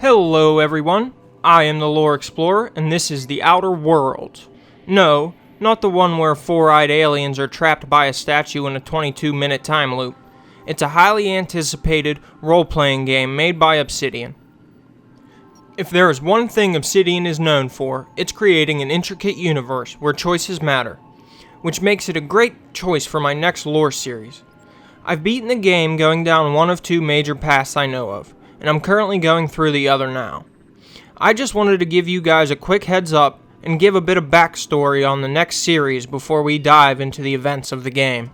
Hello everyone, I am the Lore Explorer, and this is The Outer Worlds. No, not the one where four-eyed aliens are trapped by a statue in a 22-minute time loop. It's a highly anticipated role-playing game made by Obsidian. If there is one thing Obsidian is known for, it's creating an intricate universe where choices matter, which makes it a great choice for my next lore series. I've beaten the game going down one of two major paths I know of, and I'm currently going through the other now. I just wanted to give you guys a quick heads up and give a bit of backstory on the next series before we dive into the events of the game.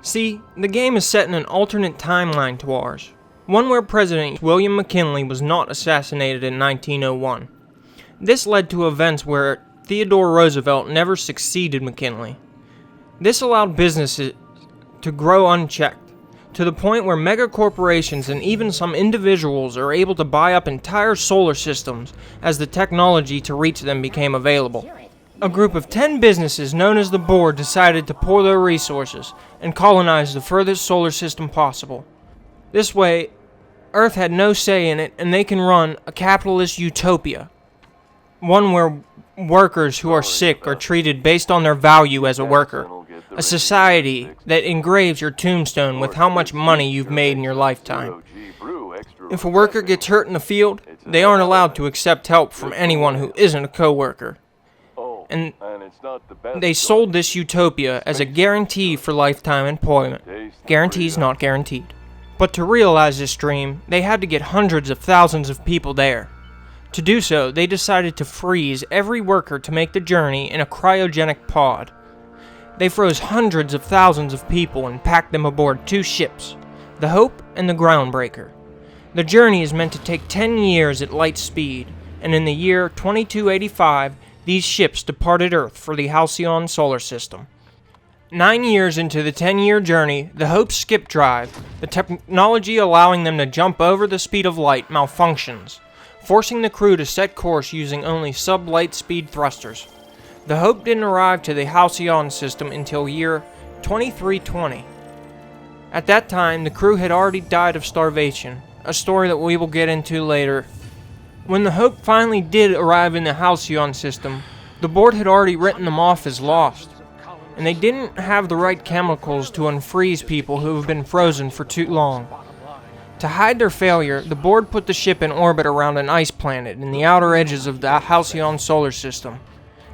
See, the game is set in an alternate timeline to ours, one where President William McKinley was not assassinated in 1901. This led to events where Theodore Roosevelt never succeeded McKinley. This allowed businesses to grow unchecked, to the point where megacorporations and even some individuals are able to buy up entire solar systems as the technology to reach them became available. A group of 10 businesses known as the Board decided to pour their resources and colonize the furthest solar system possible. This way, Earth had no say in it, and they can run a capitalist utopia. One where workers who are sick are treated based on their value as a worker. A society that engraves your tombstone with how much money you've made in your lifetime. If a worker gets hurt in the field, they aren't allowed to accept help from anyone who isn't a co-worker. And they sold this utopia as a guarantee for lifetime employment. Guarantees not guaranteed. But to realize this dream, they had to get hundreds of thousands of people there. To do so, they decided to freeze every worker to make the journey in a cryogenic pod. They froze hundreds of thousands of people and packed them aboard two ships, the Hope and the Groundbreaker. The journey is meant to take 10 years at light speed, and in the year 2285, these ships departed Earth for the Halcyon solar system. 9 years into the 10-year journey, the Hope's skip drive, the technology allowing them to jump over the speed of light, malfunctions, forcing the crew to set course using only sub-light speed thrusters. The Hope didn't arrive to the Halcyon system until year 2320. At that time, the crew had already died of starvation, a story that we will get into later. When the Hope finally did arrive in the Halcyon system, the Board had already written them off as lost, and they didn't have the right chemicals to unfreeze people who have been frozen for too long. To hide their failure, the Board put the ship in orbit around an ice planet in the outer edges of the Halcyon solar system.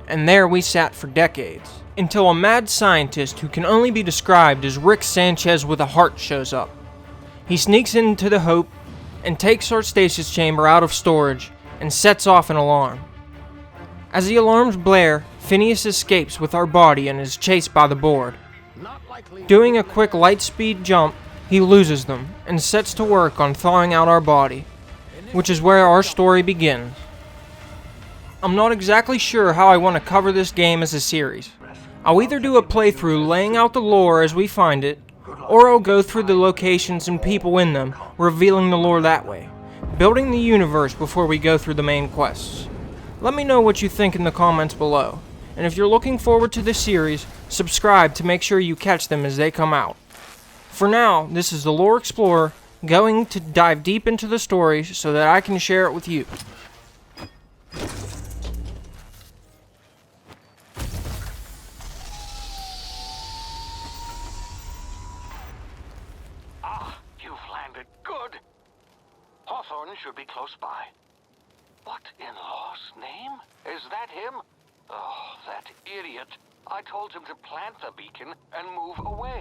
And there we sat for decades, until a mad scientist who can only be described as Rick Sanchez with a heart shows up. He sneaks into the Hope and takes our stasis chamber out of storage and sets off an alarm. As the alarms blare, Phineas escapes with our body and is chased by the Board. Doing a quick light speed jump, he loses them and sets to work on thawing out our body, which is where our story begins. I'm not exactly sure how I want to cover this game as a series. I'll either do a playthrough laying out the lore as we find it, or I'll go through the locations and people in them, revealing the lore that way, building the universe before we go through the main quests. Let me know what you think in the comments below, and if you're looking forward to this series, subscribe to make sure you catch them as they come out. For now, this is the Lore Explorer, going to dive deep into the story so that I can share it with you. Hawthorne should be close by. What in law's name? Is that him? Oh, that idiot. I told him to plant the beacon and move away.